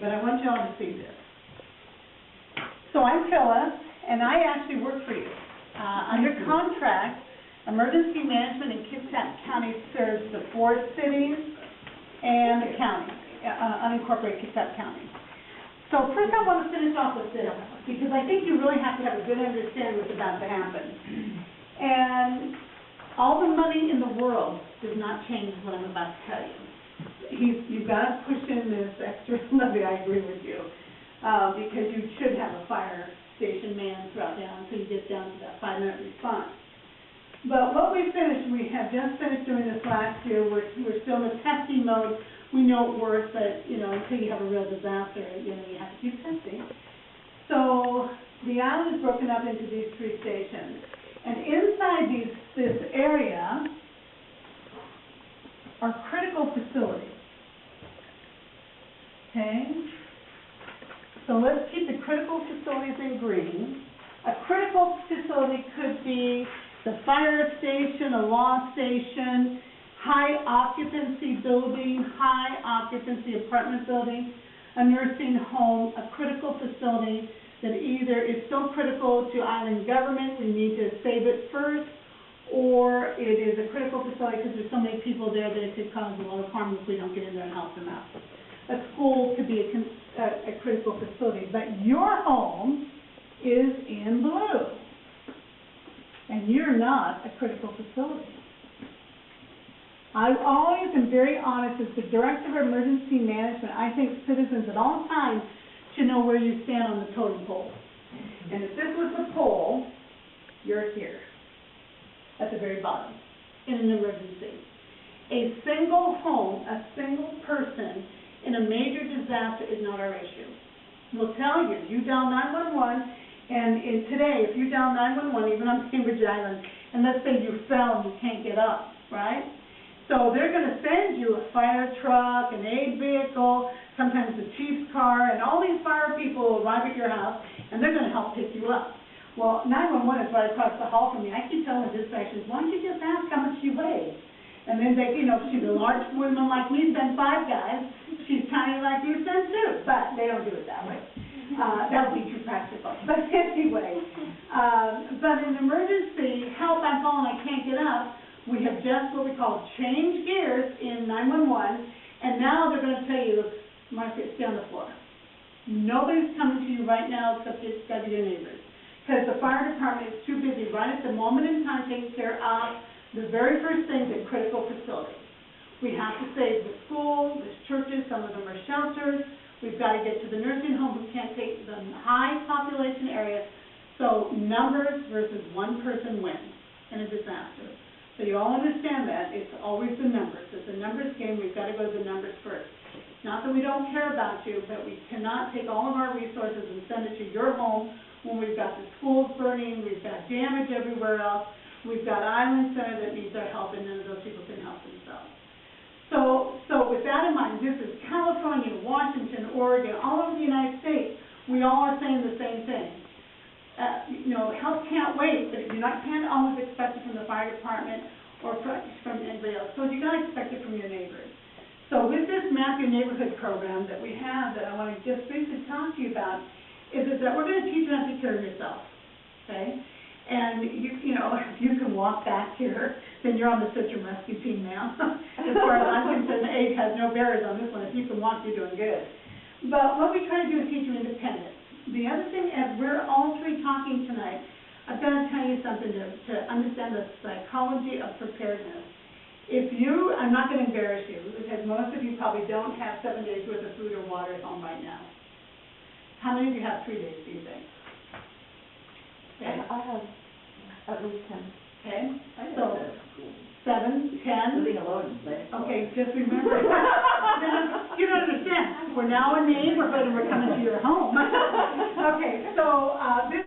but I want you all to see this. So I'm Phyllis, and I actually work for you. Under contract, emergency management in Kitsap County serves the 4 cities and the county, unincorporated Kitsap County. So first I want to finish off with this, because I think you really have to have a good understanding what's about to happen. And all the money in the world does not change what I'm about to tell you. You've got to push in this extra levy, I agree with you, because you should have a fire station man throughout down until you get down to that 5-minute response. But what we have just finished doing this last year. We're still in the testing mode. We know it works, but until you have a real disaster, you have to keep testing. So the island is broken up into these 3 stations, and inside this area are critical facilities. Okay? So let's keep the critical facilities in green. A critical facility could be the fire station, a law station, high occupancy building, high occupancy apartment building, a nursing home, a critical facility that either is so critical to island government, we need to save it first, or it is a critical facility because there's so many people there that it could cause a lot of harm if we don't get in there and help them out. A school could be a critical facility, but your home is in blue, and you're not a critical facility. I always am very honest as the Director of Emergency Management. I think citizens at all times should know where you stand on the totem pole. And if this was the pole, you're here, at the very bottom, in an emergency. A single home, a single person in a major disaster is not our issue. We'll tell you, you dial 911, and today, if you dial 911, even on Cambridge Island, and let's say you fell and you can't get up, right? So they're going to send you a fire truck, an aid vehicle, sometimes the chief's car, and all these fire people will arrive at your house, and they're going to help pick you up. Well, 911 is right across the hall from me. I keep telling the dispatchers, why don't you just ask how much you weigh? And then they, she's a large woman like me, send 5 guys. She's tiny like you, send 2. But they don't do it that way. That would be too practical. But anyway, but in emergency, help, I'm falling, I can't get up. We have just what we call change gears in 911, and now they're going to tell you, Martha, stay on the floor. Nobody's coming to you right now except it's got to be your neighbors. Because the fire department is too busy right at the moment in time taking care of the very first things in critical facilities. We have to save the schools, the churches, some of them are shelters. We've got to get to the nursing home. We can't take the high population areas. So numbers versus one person wins in a disaster. So you all understand that. It's always the numbers. It's a numbers game. We've got to go to the numbers first. Not that we don't care about you, but we cannot take all of our resources and send it to your home when we've got the schools burning, we've got damage everywhere else, we've got Island Center that needs our help, and none of those people can help themselves. So with that in mind, this is California, Washington, Oregon, all over the United States. We all are saying the same thing. Help can't wait, but you can't always expect it from the fire department or from anybody else. So you got to expect it from your neighbors. So with this Map Your Neighborhood program that we have that I want to just briefly talk to you about is that we're going to teach you how to take care of yourself, okay? And if you can walk back here, then you're on the search and rescue team now. As far as I'm concerned, age has no barriers on this one. If you can walk, you're doing good. But what we try to do is teach you independence. The other thing, as we're all 3 talking tonight, I've got to tell you something to understand the psychology of preparedness. I'm not going to embarrass you, because most of you probably don't have 7 days worth of food or water at home right now. How many of you have 3 days, do you think? Okay. I have at least 10. Okay. So 7, 10. Living alone. Okay, just remember. You don't understand. We're now a name, we're coming to your home. Okay, so this